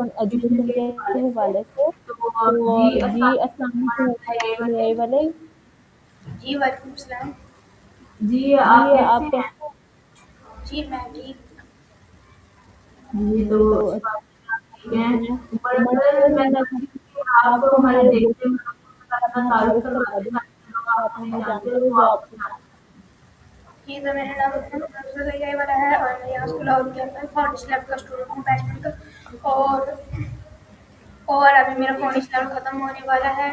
Education के हवाले से। तो जी अस्सलाम वालेकुम एआई वाले। जी वालेकुम सलाम। जी आप कैसे हैं? जी मैं ठीक। जी तो अच्छी बात है। मगर मैं चाहती हूँ कि आप हमारे देखते हुए अपना तारुफ करवा दें ताकि आप हमें जानते हो जो आपके साथ। जी तो मेरा नाम अफजल वाला है और मैं यहाँ स्कूल आउट के अंदर फाउंडेशन लैब का स्टूडेंट हूँ बैचलर और अभी मेरा फाउंडेशन लैब खत्म होने वाला है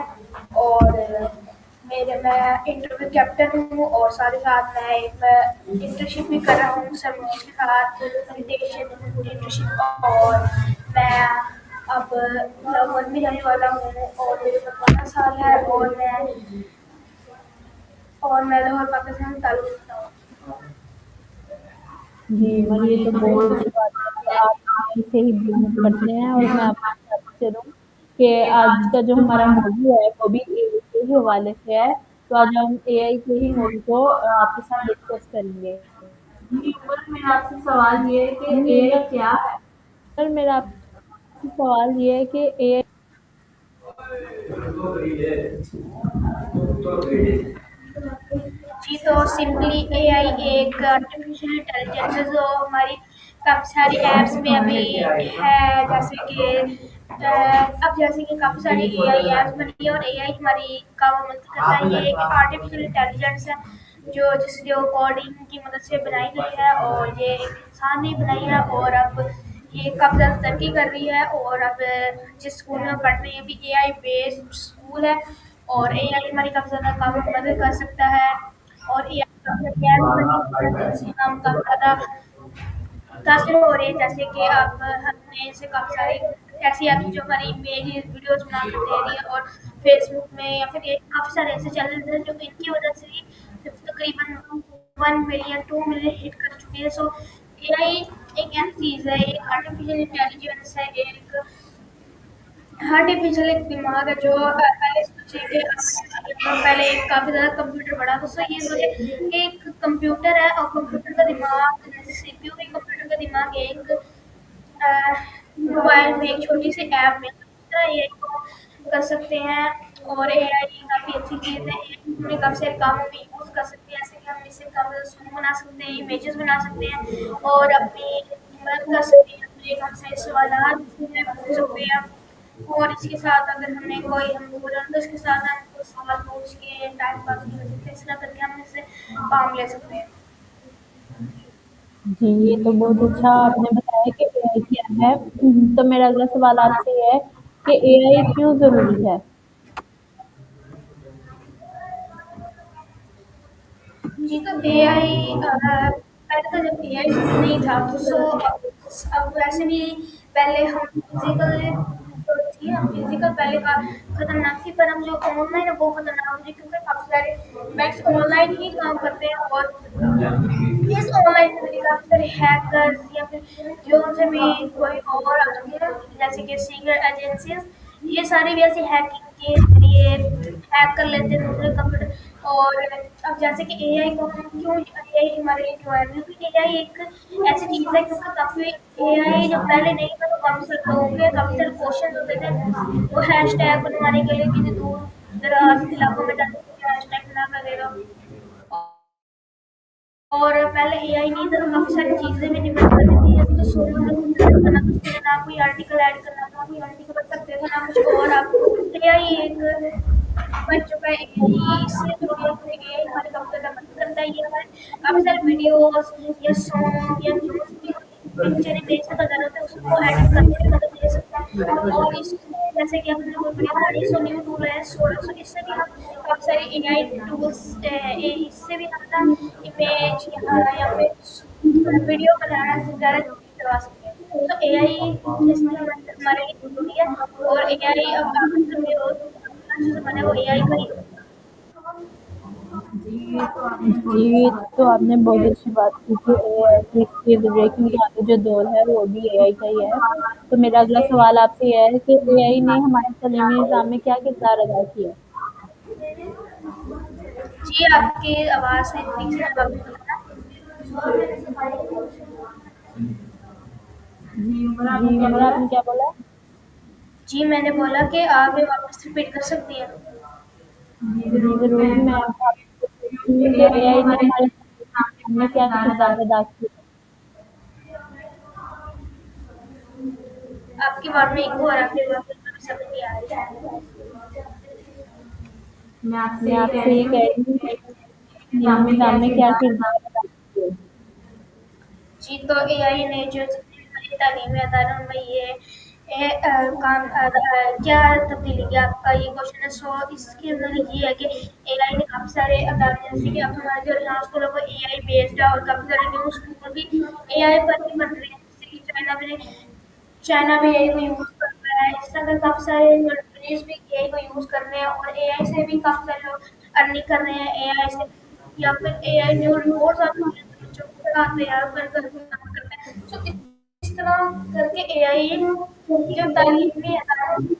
और मैं इंटरव्यू कैप्टन हूँ और साथ ही साथ मैं एक इंटर्नशिप भी कर रहा हूँ सर्विस के साथ मेडिटेशन इंटर्नशिप और मैं अब वन में जाने वाला हूँ और मेरे पास 12 साल है और मैं लाहौर पाकिस्तान से ताल्लुक़ रखता हूँ। जी मगर ये तो बहुत अच्छी बात है कि आप एआई से ही बिज़नेस करते हैं और मैं आपको बताती चलूँ कि आज का जो हमारा मौजू है वो भी एआई के ही हवाले से है। तो आज हम एआई के ही मौजू को आपके साथ डिस्कस करेंगे। जी पर मेरा आपसे सवाल ये है कि एआई क्या है? सर मेरा आपसे सवाल ये है कि एआई जी तो सिंपली एआई एक आर्टिफिशियल इंटेलिजेंस है जो हमारी काफ़ी सारी ऐप्स में अभी है जैसे कि काफ़ी सारी एआई ऐप्स बनी है और एआई हमारी काम में मदद करता है। ये एक आर्टिफिशियल इंटेलिजेंस है जो कोडिंग की मदद से बनाई गई है और ये एक इंसान ने बनाई है और अब ये काफ़ी ज़्यादा तरक्की कर रही है और अब जिस स्कूल में हम पढ़ रहे हैं अभी एआई बेस्ड स्कूल है और एआई हमारी काफ़ी ज़्यादा काम में मदद कर सकता है और एआई काफ़ी सारी ऐप्स बनी हुई है जिनसे हम काफ़ी ज़्यादा मुतासिर हो रहे हैं जैसे कि अब हमने इसे काफ़ी सारी ऐसी ऐप्स जो हमारी इमेज वीडियोस बना कर दे रही है और फेसबुक में या फिर काफ़ी सारे ऐसे चैनल हैं जो इनकी वजह से ही तकरीबन 1 मिलियन 2 मिलियन हिट कर चुके हैं। सो एआई एक ऐसी चीज़ है एक आर्टिफिशियल इंटेलिजेंस है एक आर्टिफिशियल एक दिमाग है जो पहले सोचे कि पहले एक काफ़ी ज़्यादा कंप्यूटर बना तो ये सोचे कि एक कंप्यूटर है और कंप्यूटर का दिमाग जैसे सीपीयू भी कंप्यूटर का दिमाग है एक मोबाइल में एक छोटी सी ऐप में इस तरह एआई को कर सकते हैं और एआई काफ़ी अच्छी चीज़ है एआई हमें काफ़ी सारे कामों में यूज़ कर सकते हैं जैसे कि हम इससे काफ़ी ज़्यादा सॉन्ग बना सकते हैं इमेजेस बना सकते हैं और अपनी मदद कर सकते हैं अपने काफ़ी सारे सवाल पूछ सकते हैं और इसके साथ अगर हमें कोई हम बोला तो इसके साथ हम कुछ सवाल पूछ के टाइम पास कर सकते हैं इस तरह करके हम इससे काम ले सकते हैं। जी ये तो बहुत अच्छा आपने बताया कि एआई क्या है। तो मेरा अगला सवाल आपसे ये है कि एआई क्यों ज़रूरी है? जी तो एआई पहले तो जब एआई नहीं था अब वैसे भी पहले हम फिजिकल जो थी हम फिजिकल पहले का खतरनाक थी पर हम जो ऑनलाइन है वो खतरनाक हो रही है क्योंकि काफी सारे बैंक्स ऑनलाइन ही काम करते हैं और इस ऑनलाइन में भी काफी सारे हैकर्स या फिर जो उनसे भी कोई और आ चुके हैं जैसे कि सीक्रेट एजेंसीज ये सारी भी ऐसी हैकिंग के जरिए हैक कर लेते हैं दूसरे कंप्यूटर और अब जैसे कि एआई को हम क्यों एआई हमारे लिए क्यों है क्योंकि एआई एक ऐसी चीज है क्योंकि काफी एआई जब पहले नहीं था तो काफी सारे लोगों के काफी सारे क्वेश्चन होते थे वो हैशटैग बनवाने के लिए किसी दूर दराज इलाकों में जाके हैशटैग बना कर दे दो और पहले एआई नहीं था तो काफ़ी सारी चीज़ें भी डिपेंड करती थी जैसे कि सोलर ना कुछ करना ना कोई आर्टिकल ऐड करना ना कोई आर्टिकल कर सकते थे ना कुछ और आप एआई एक बन चुका है एआई इससे जो एआई हमारे कंप्यूटर का मदद करता है ये हमारे काफ़ी सारे वीडियोस या सॉन्ग या जो भी पिक्चर इमेज का ज़रूरत है उसको एडिट करने में मदद ले सकता है और इससे जैसे कि हमने कोई वीडियो बनाई सो न्यू टूल है सोलर सो इससे भी हम काफ़ी सारे एआई टूल्स इससे भी हम ना इमेज या फिर वीडियो बनाना वगैरह करवा सकते हैं तो एआई इसमें हमारे लिए जरूरी है और एआई अब आगे जो भी हो जो ज़माना है वो एआई का ही होगा। जी, तो आपने बहुत अच्छी बात की कि एआई की ज़रिए क्योंकि आगे जो दौर है वो भी एआई का ही है। तो मेरा अगला सवाल आपसे ये है कि एआई ने हमारे तालीमी निज़ाम में क्या किरदार अदा किया? जी आपकी आवाज़ में ठीक से वापस बताना। जी, मगर आपने क्या बोला? जी, मैंने बोला कि आप ये वापस रिपीट कर सकती हैं। जी, ज़रूर मैं आपको पूछती हूँ कि एआई ने हमारे सामने क्या किरदार अदा किया? आपकी बात में इको और आपकी बात में समझ नहीं आ रही है। मैं आपसे ये कह रही हूँ कि हमारे सामने क्या किरदार अदा किया? जी, तो एआई ने जो जितनी भी हमारी तालीमी अदारों में ये क्या तब्दीली की आपका ये क्वेश्चन है। सो इसके अंदर ये है कि एआई ने काफ़ी सारे अदारे, जैसे कि अब हमारे जो यहाँ स्कूलों को एआई बेस्ड है, और काफ़ी सारे न्यू स्कूल भी एआई पर ही बन रहे हैं, जैसे कि चाइना भी एआई को यूज़ कर रहा है। इस तरह काफ़ी सारे कंट्रीज भी एआई को यूज़ कर रहे हैं, और एआई से भी काफ़ी सारे लोग अर्निंग कर रहे हैं एआई से। या फिर एआई न्यू रिपोर्ट्स आती हैं तो बच्चों को पढ़ाते हैं, कर कर काम करते हैं। सो इस तरह करके एआई जो तालीमी है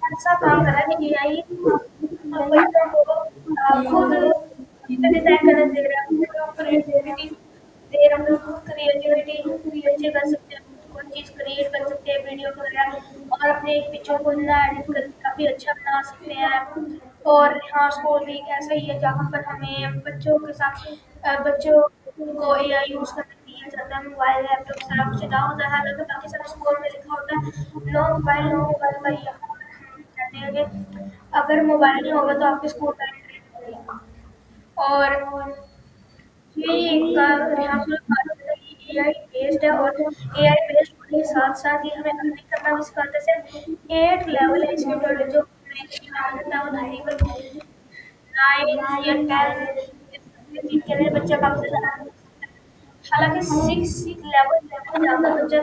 ऐसा काम कर रहा है कि एआई बच्चों को खुद चीज़ें डिज़ाइन करने दे रहा है, खुद क्रिएटिविटी दे रहा है, खुद क्रिएटिविटी बच्चे कर सकते हैं, कोई चीज़ क्रिएट कर सकते हैं वीडियो वगैरह, और अपने पिक्चर को ना एडिट करके काफ़ी अच्छा बना सकते हैं। और हाँ, स्कूल भी एक ऐसा ही है जहाँ पर हमें बच्चों के साथ बच्चों को एआई यूज़ करने दिया जाता है। मोबाइल लैपटॉप सारा कुछ अलाउ होता है, हालांकि बाकी सारे स्कूल में लिखा होता है नो मोबाइल पर। यहाँ पर हम कहते हैं कि अगर मोबाइल नहीं होगा तो आपके स्कूल में एंट्री नहीं होगी। और ये एक यहाँ पर बात है कि एआई बेस्ड है, और एआई बेस्ड होने के साथ साथ ये हमें अर्निंग करना भी सिखाता है। सिर्फ 8 लेवल है इसके टोटल, जो हमें 9 या 10 के लिए बच्चा काफी ज्यादा अर्न कर सकता है। हालांकि 6 लेवल तक जाकर बच्चा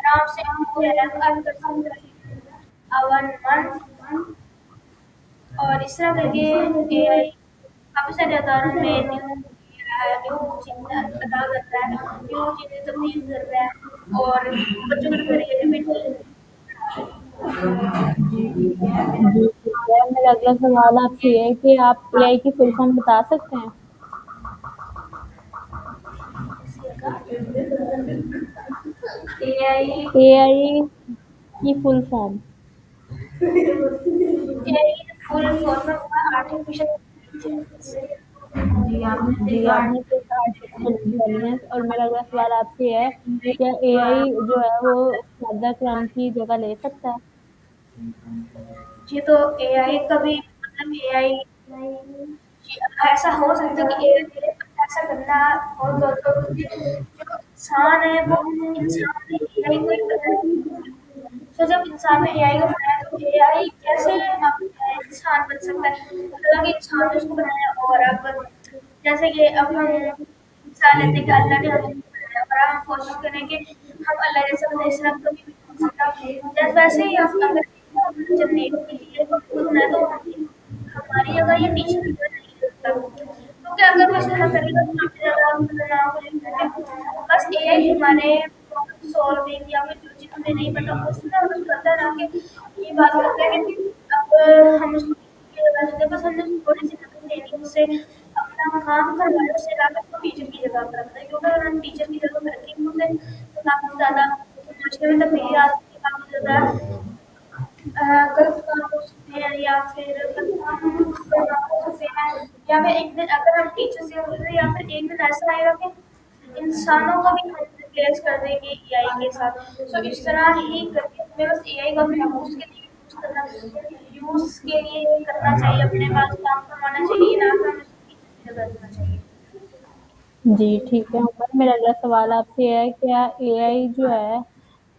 आराम से अर्न कर सकता है 1 मंथ। और इस तरह करके एआई काफ़ी सारे अदारों में न्यू चीज़ें अदा कर रहा है, न्यू चीज़ें तब्दील कर रहा है, और बच्चों की क्रिएटिविटी। जी, ठीक है। मेरा अगला सवाल आपसे ये है कि आप एआई की फुल फॉर्म बता सकते हैं? एआई की full form? AI full form हुआ आर्टिफिशियल इंटेलिजेंस। जी, आपने सही आर्टिफिशियल इंटेलिजेंस। और मेरा अगला सवाल आपसे ये है, क्या एआई जो है वो सादा कलाम की जगह ले सकता है? जी, तो एआई कभी मतलब एआई ऐसा हो सकता है कि एआई ऐसा करना हो, तो जो इंसान है वो इंसान ने एआई को ही बनाया। तो जब इंसान ने एआई को बनाया तो एआई कैसे इंसान बन सकता है? हालांकि इंसान ने उसको बनाया, और अब जैसे कि अब हम इंसान लेते हैं कि अल्लाह ने हमें बनाया, और हम कोशिश करें कि हम अल्लाह जैसा बने, इस तरह कभी भी नहीं हो सकता। जैसे वैसे ही आप अगर जनरेट के लिए खुद बनाए तो हमारी जगह या टीचर की जगह नहीं ले सकता, क्योंकि अगर वो इस तरह करेगा तो काफी ज्यादा खतरनाक हो जाएगा। बस एआई हमारे सॉल्विंग या फिर जो चीज़ हमें नहीं पता उसमें मदद करता है, ना कि ये बात करता है कि अब हम उसको टीचर की जगह देते हैं। बस हमने उसको थोड़ी सी मदद देनी है, उससे अपना काम करवाना, उससे ज्यादा उसको टीचर की जगह पर रखना है, क्योंकि अगर हम टीचर की जगह पर रखेंगे उसे तो काफी ज्यादा मुश्किल में तब्दीली आ सकती है, काफी ज्यादा गलत काम हो सकते हैं, या फिर बर्बाद हो सकते हैं। या फिर एक दिन अगर हम टीचर से बोल रहे हैं, या फिर एक दिन ऐसा आएगा कि इंसानों को भी हम रिप्लेस कर देंगे एआई के साथ। सो इस तरह ही करके हमें बस एआई को अपने यूज के लिए ही करना चाहिए, अपने पास काम करवाना चाहिए, ना कि हमें उसको टीचर की जगह देना चाहिए। जी, ठीक है उमर, मेरा अगला सवाल आपसे ये है, क्या एआई जो है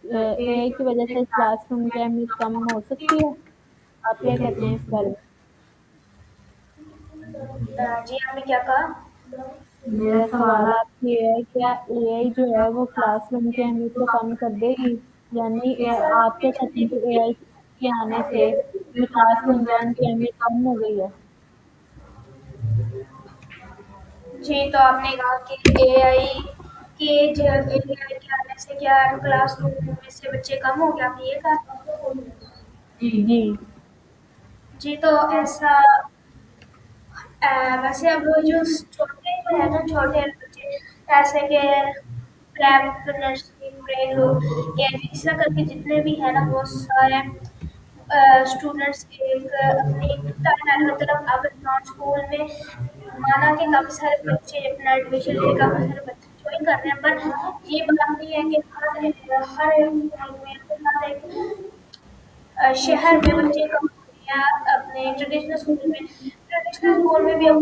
एआई की वजह से क्लासरूम की अहमियत कम हो सकती है? आप क्या कहते हैं इस बारे में? जी, आपने क्या कहा? मेरा सवाल आपसे ये है, क्या एआई जो है वो क्लासरूम की अहमियत को कम कर देगी? यानी आप क्या कहते हैं कि एआई के आने से जो क्लासरूम है उनकी अहमियत कम हो गई है? जी, तो आपने कहा कि एआई के आने से क्या क्लासरूम में से बच्चे कम हो गए, आपने ये कहा? जी। जी, तो ऐसा वैसे अब जो छोटे जो है ना, छोटे बच्चे ऐसे के prep nursery play group KG इस तरह करके जितने भी है ना, बहुत सारे स्टूडेंट्स एक अपनी मतलब अब नॉन स्कूल में माना कि काफ़ी सारे बच्चे अपना एडमिशन ले काफ़ी सारे बच्चे ज्वाइन कर रहे हैं, पर ये बात नहीं है कि हर एक स्कूल में हर एक शहर में बच्चे कम हो रहे हैं अपने ट्रेडिशनल स्कूल में भी अब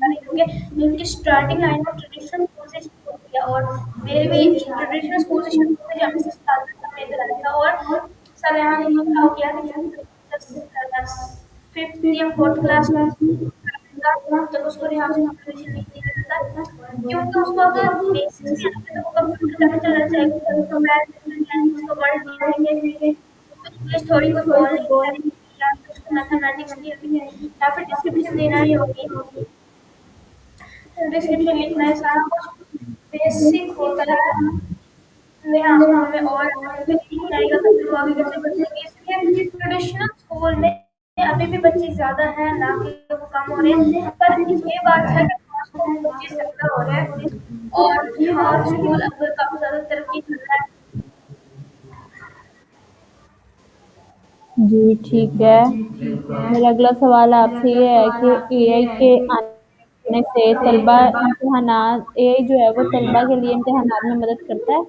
क्योंकि इनकी स्टार्टिंग लाइन में ट्रेडिशनल स्कूल से शुरू होती है, और मेरे भी ट्रेडिशनल स्कूल से शुरू होते जाने से स्टार्टिंग में इधर आया था, और सालाना ये क्या हो गया कि जब फिफ्थ या फोर्थ क्लास में तो उसको यहाँ से एडमिशन नहीं दिया जाता, क्योंकि उसको अगर बेसिक्स नहीं आएंगे तो वो कंप्यूटर कैसे चलाना चाहेगा, उसको मैथ उसको वर्ड नहीं आएंगे, इंग्लिश थोड़ी बहुत बोलनी नहीं आएगी, या फिर उसको मैथमेटिक्स नहीं आएगी, या फिर डिस्क्रिप्शन देना ही होगी, डिस्क्रिप्शन लिखना है, सारा कुछ बेसिक होता है यहाँ स्कूल में, और अगर नहीं आएगा तो फिर वो आगे कैसे बढ़ जाएंगे, इसलिए ट्रेडिशनल स्कूल में अभी भी बच्चे ज्यादा हैं, ना कि वो कम हो रहे हैं, पर ये बात है कि हाँ, स्कूल बच्चे ज्यादा हो रहे हैं, और हाँ स्कूल अब काफी ज्यादा तरक्की कर रहा है। जी, ठीक है। मेरा अगला सवाल आपसे ये है कि एआई के आने से तलबा इम्तिहानात एआई जो है वो तलबा के लिए इम्तिहानात में मदद करता है?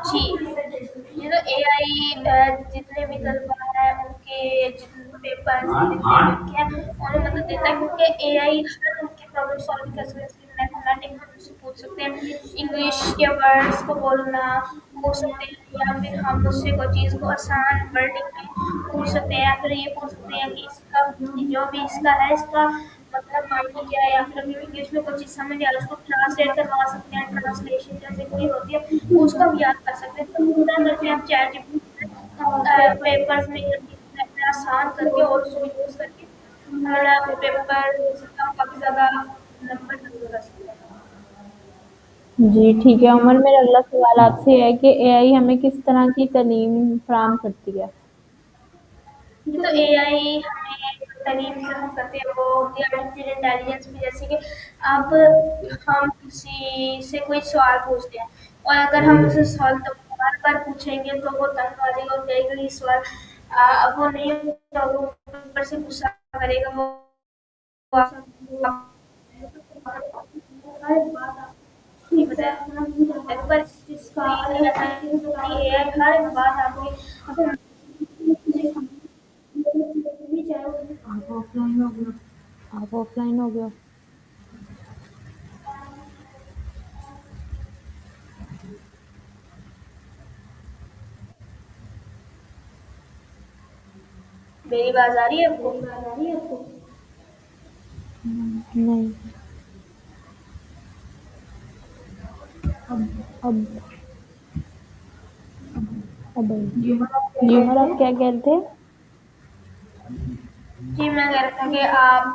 जी, ये तो एआई जितने भी तलबा हैं उनके जितने पेपर लिखने हैं उन्हें मदद देता है, क्योंकि एआई हर उनकी प्रॉब्लम सॉल्व कर सकते हैं, मैथमेटिक्स हम उससे पूछ सकते हैं, इंग्लिश के वर्ड्स को बोलना पूछ सकते हैं, या फिर हम उससे कोई चीज़ को आसान वर्डिंग में पूछ सकते हैं, या फिर ये पूछ सकते हैं कि इसका जो भी इसका है इसका मतलब मायने क्या है, या फिर अगर इंग्लिश में कोई चीज़ समझ नहीं आ रहा उसको ट्रांसलेट करवा सकते हैं, ट्रांसलेशन जैसे कोई होती है वो उसको हम याद कर सकते हैं, तो इस तरह करके हम चैट जीपीटी पेपर्स में अपने आसान करके और उसको यूज़ करके हमारा पेपर हम काफ़ी ज़्यादा नंबर हासिल कर सकते हैं। जी, ठीक है उमर, मेरा अगला सवाल आपसे है कि एआई हमें किस तरह की तालीम फराहम करती है? ये तो एआई हमें तालीम जो हम करते हैं वो होती है आर्टिफिशियल इंटेलिजेंस में, जैसे कि अब हम किसी से कोई सवाल पूछते हैं, और अगर हम उसे सवाल तो बार बार पूछेंगे तो वो तंग आ जाएगा और कहेगा ये सवाल अब वो नहीं होगा, वो ऊपर से गुस्सा करेगा, वो नहीं बताया, पर इसका ऐसा नहीं, एआई हर एक बात आपकी आप ऑफलाइन हो गए हो? मेरी आवाज आ रही है आपको? नहीं। अब अब जी उमर, आप क्या कह रहे थे? जी मैं कह रहा था कि आप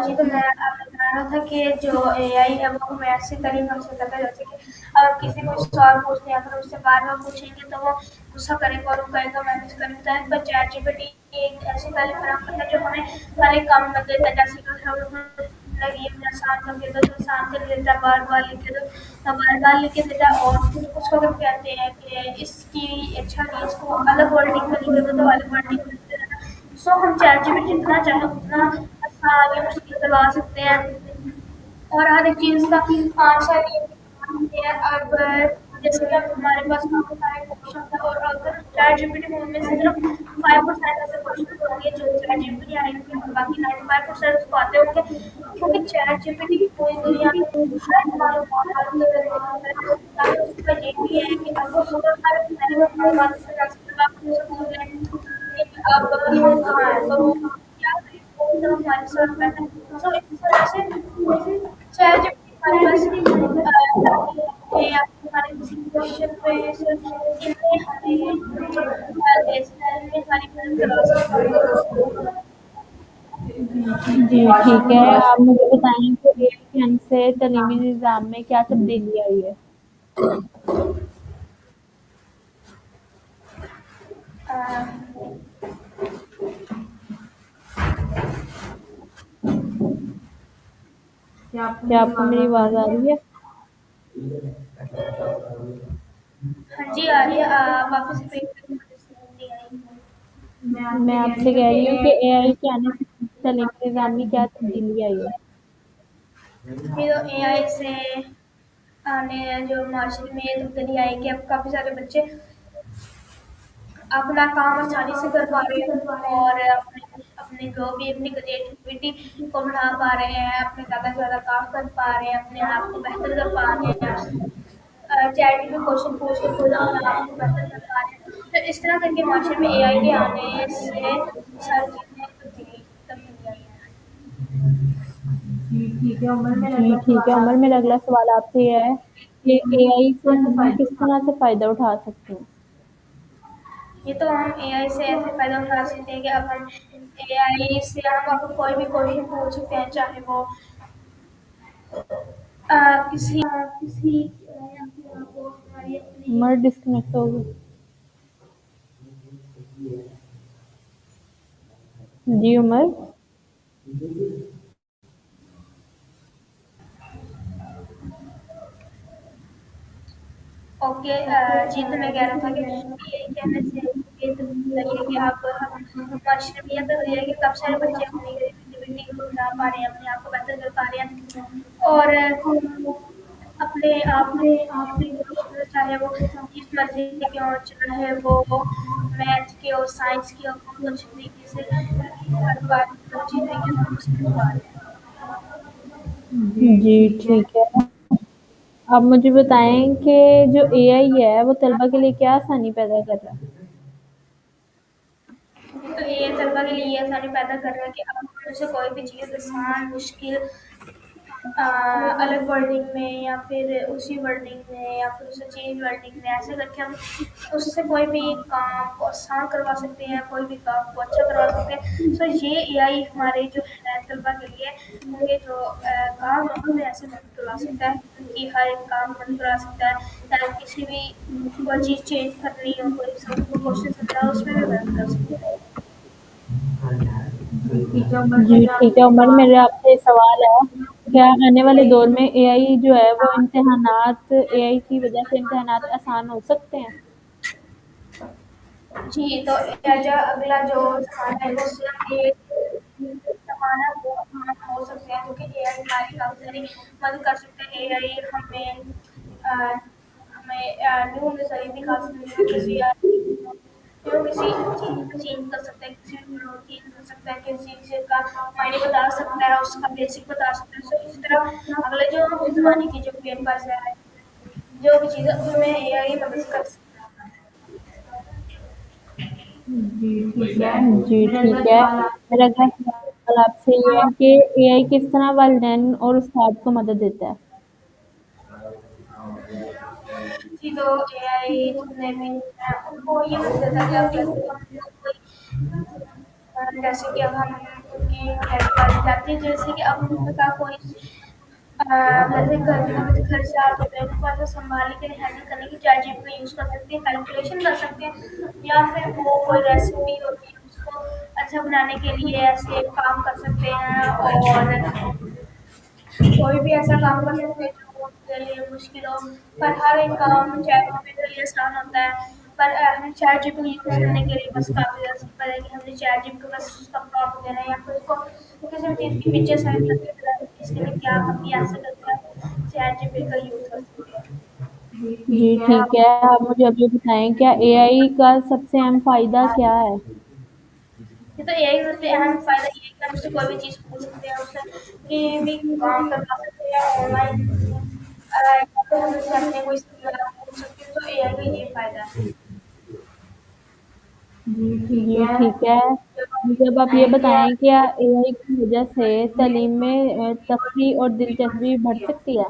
जी तो मैं आपको बता रहा था कि जो एआई है वो हमें ऐसी तालीम हासिल करता है, जैसे कि अगर किसी को सवाल पूछते हैं अगर उससे बार बार पूछेंगे तो वो गुस्सा करेगा और वो कहेगा मैं कुछ कर सकता है, पर चैट जीपीटी एक ऐसी तालीम फराहम करता है जो हमें हर एक काम कर देता है, जैसे कि हम लगी अपने आसान कर देता तो आसान कर देता है, बार बार लिखे तो बार बार लिख के देता है, और उसको हम कहते हैं कि इसकी अच्छा नहीं इसको अलग वर्डिंग में लिखे दो तो अलग वर्डिंग में लिख देना, सो हम चैट जीपीटी जितना चाहें उतना आसान या मुश्किल करवा सकते हैं, और हर एक चीज़ का आंसर ये है। अब जैसे कि अब हमारे पास काफ़ी सारे क्वेश्चन है, और अगर चैट जीपीटी में उनमें से सिर्फ 5% ऐसे क्वेश्चन होंगे जो चैट जीपीटी आएंगे और बाकी 95% उसको आते होंगे, क्योंकि चैट जीपीटी पूरी दुनिया में हर मालूमात हासिल करने के लिए उसका ये भी है कि अब वो हर मालूमात से आपको सकून है कि अब वो कहाँ है तो वो क्या करें वो भी तो हमारे साथ बैठा है, सो इस तरह से चैट जीपीटी हमारे पास या हमारे किसी क्वेश्चन पे सिर्फ इतने हमें दे सकता है, इतनी हमारी मदद करवा सकता है। जी, ठीक है। आप मुझे बताएँ कि एआई के आने से तालीमी निज़ाम में क्या तब्दीली आई है? अ, क्या आपको मेरी आवाज़ आ रही है? हाँ जी, आ रही है। आप वापस रिपीट करिए, मुझे समझ नहीं आई। मैं आपसे कह रही हूँ कि एआई के आने से तालीमी निज़ाम में क्या तब्दीली आई है? ये तो एआई से आने जो माशरे में तब्दीली आई कि अब काफ़ी सारे बच्चे अपना काम आसानी से कर पा रहे हैं और अपने अपने जो भी अपनी क्रिएटिविटी को बढ़ा पा रहे हैं, अपने ज़्यादा से ज़्यादा काम कर पा रहे हैं, अपने आप को बेहतर कर पा रहे हैं, चैट में क्वेश्चन पूछ के खुद अपने आप को बेहतर कर पा रहे हैं। तो इस तरह करके माशरे में एआई के आने से सारी चीज़ें तब्दीली आई हैं। जी ठीक है उमर, मेरा अगला सवाल आपसे ये है कि एआई से हम किस तरह से फ़ायदा उठा सकते हैं? ये तो हम एआई से ऐसे फ़ायदा उठा सकते हैं कि अब हम एआई से हम अब कोई भी क्वेश्चन पूछ सकते हैं, चाहे वो किसी या फिर आपको हमारी अपनी उमर डिस्कनेक्ट हो गई। जी उमर। ओके। जी, तो मैं कह रहा था कि ये कहने से ये तो बताइए कि आप हम माशरे में ये तो है कि काफ़ी सारे बच्चे अपनी क्रिएटिविटी को बढ़ा पा रहे हैं, अपने आप को बेहतर कर पा रहे हैं और अपने आप को चाहे वो जिस मर्ज़ी के हों, चाहे वो मैथ के हो, साइंस के हो, वो अच्छे तरीके से कर पा रहे हैं, अच्छी तरीके से वो सीख पा रहे हैं। जी ठीक है। आप मुझे बताएं कि जो एआई है वो तलबा के लिए क्या आसानी पैदा कर रहा है? तो ये तलबा के लिए ये आसानी पैदा कर रहा है कि अब उनसे कोई भी चीज़ आसान, मुश्किल अलग वर्डिंग में या फिर उसी वर्डिंग में या फिर उसे चेंज वर्डिंग में ऐसे करके हम उससे कोई भी काम को आसान करवा सकते हैं, कोई भी काम को अच्छा करवा सकते हैं। सो ये एआई हमारे जो है तलबा के लिए उनके जो काम है उन्हें ऐसे मदद करवा सकता है कि हर एक काम मदद करवा सकता है, या किसी भी कोई चीज़ चेंज करनी हो, कोई क्वेश्चन समझा हो, उसमें भी मदद कर सकता है। जी ठीक है उमर, मेरा आपसे सवाल है, क्या आने वाले दौर में एआई जो है वो इम्तिहानात एआई की वजह से इम्तिहानात आसान हो सकते हैं? जी, तो जो अगला जो ज़माना है वो सिर्फ़ ये ज़माना वो आसान हो सकते हैं क्योंकि एआई हमारी काफ़ी सारी मदद कर सकते हैं। एआई हमें न्यू नज़रिए दिखा सकते हैं, किसी चीज़ को चेंज कर सकता है, किसी को चेंज कर सकता है, किसी चीज़ का मायने बता सकता है, उसका बेसिक बता सकता है। सो इसी तरह अगले जो ज़माने के जो पेपर्स है, जो भी चीज़ें उनमें एआई मदद कर सकता है। जी ठीक है। मेरा अगला सवाल आपसे ये है कि एआई किस तरह वालिदैन और उस्ताद को मदद देता है? जी, तो एआई जितने भी हैं उनको ये मदद देता है कि अब जैसे कि हम कोई जैसे कि अब हम उनकी हेल्प करना चाहते हैं, जैसे कि अब उनका कोई जैसे घर से आ तो गए उनको ऐसे सँभालने के लिए हैंडल करने की चैट जीपीटी यूज़ कर सकते हैं, कैलकुलेशन कर सकते हैं या फिर वो कोई रेसिपी होती है उसको अच्छा बनाने के लिए ऐसे काम कर सकते हैं और कोई भी ऐसा काम कर सकते हैं जो उनके लिए मुश्किल हो, पर हर एक काम चैट जीपीटी के लिए आसान होता है। पर हमें चैट जीपीटी यूज़ करने के लिए बस काफ़ी ज़्यादा सिंपल है कि हमने चैट जीपीटी को बस उसका प्रॉम्प्ट देना है या फिर उसको किसी भी चीज़ की पिक्चर सेंड करके बताना कि इसके लिए क्या हम ये ऐसे करके आप चैट जीपीटी का यूज़ कर सकते हैं। जी ठीक है। आप मुझे अभी बताएं क्या एआई का सबसे अहम फ़ायदा क्या है? ये तो यही सबसे अहम फ़ायदा ये है कि हम उससे कोई भी चीज़ पूछ सकते हैं, उससे कोई भी काम करवा सकते हैं ऑनलाइन या फिर हम उससे अपने कोई सवाल पूछ सकते हैं, तो एआई का ये फ़ायदा है। जी ठीक है। मुझे अब आप ये बताएं क्या एआई की वजह से तालीम में तफरीह और दिलचस्पी बढ़ सकती है?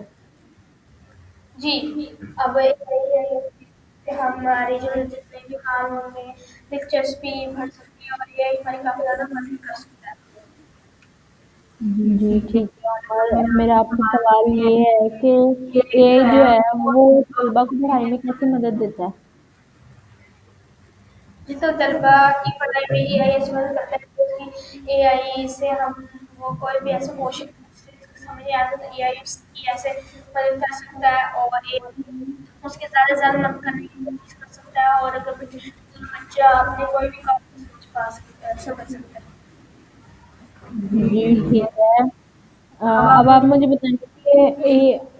जी, अब यही है कि हमारे जो जितने भी काम होंगे, दिलचस्पी बढ़ सकती है और एआई हमारी काफ़ी ज़्यादा मदद कर सकता है। जी ठीक है। और मेरा आपसे सवाल ये है कि एआई जो है वो तलबा को पढ़ाई में कैसे मदद देता है? जी, तो तलबा की पढ़ाई में एआई ऐसी मदद करता है कि एआई से हम वो कोई भी ऐसा क्वेश्चन पूछते हैं ہمیں AI کی ایسے مدد کر سکتا ہے، اور اس کے زیادہ مدد کرنے کی کوشش کر سکتا ہے، اور اگر بچہ اپنے کوئی بھی کام سمجھ پا سکتا ہے، سمجھ سکتا ہے۔ جی ٹھیک ہے۔ اب آپ اب آپ مجھے بتائیں کہ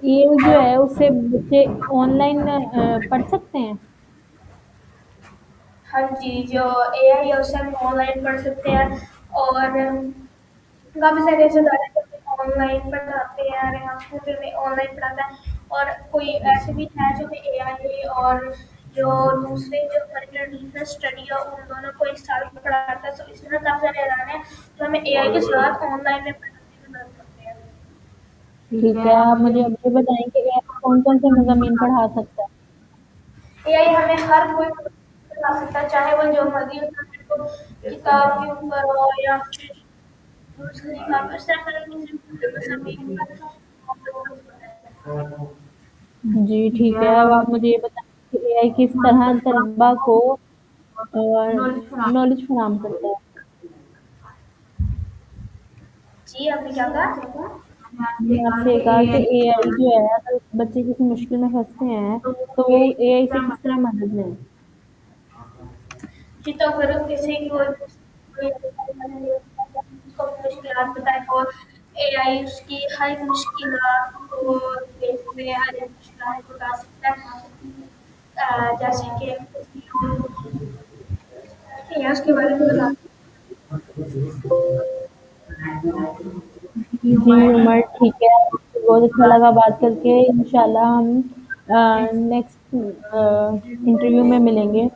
یہ جو ہے اس سے بچے آن لائن پڑھ سکتے ہیں؟ ہاں جی، جو AI ہے اسے ہم آن لائن پڑھ سکتے ہیں، اور کافی سارے ایسے ادارے جو ہمیں آن لائن پڑھاتے ہیں، یہاں اسکول میں آن لائن پڑھاتا ہے، اور کوئی ایسے بھی ہے جو ہمیں AI اور جو دوسرے جو ٹیچر اسٹڈی ہے ان دونوں کو ایک ساتھ پڑھاتا ہے، تو اس طرح کافی سارے ادارے ہیں جو ہمیں AI کے ساتھ آن لائن میں پڑھانے میں مدد کرتے ہیں۔ ٹھیک ہے، آپ مجھے اب یہ بتائیں کہ یہ کون کون سے مضامین پڑھا سکتا ہے؟ AI ہمیں ہر کوئی پڑھا سکتا ہے، چاہے وہ جو مرضی ہو، کتاب کے اوپر ہو یا پھر دوسری کتاب، اس طرح کا کسی بھی مضامین پر جی ٹھیک ہے، اب آپ مجھے یہ بتائیں کہ اے آئی کس طرح طلبا کو نالج فراہم کرتا ہے؟ جی آپ نے کیا کہا؟ میں نے آپ سے یہ کہا کہ اے آئی جو ہے اگر بچے کسی مشکل میں پھنستے ہیں تو وہ اے آئی سے کس طرح مدد لیں؟ جی تو اگر کسی کوئی کو مشکلات بتائے، اور AI اس کی ہر ایک مشکلات کو دیکھتے ہر ایک مشکلات کو بتا سکتا ہے، جیسے کہ AI اس کے بارے میں بتا۔ جی عمر ٹھیک ہے، بہت اچھا لگا بات کر کے، انشاءاللہ ہم نیکسٹ انٹرویو میں ملیں گے۔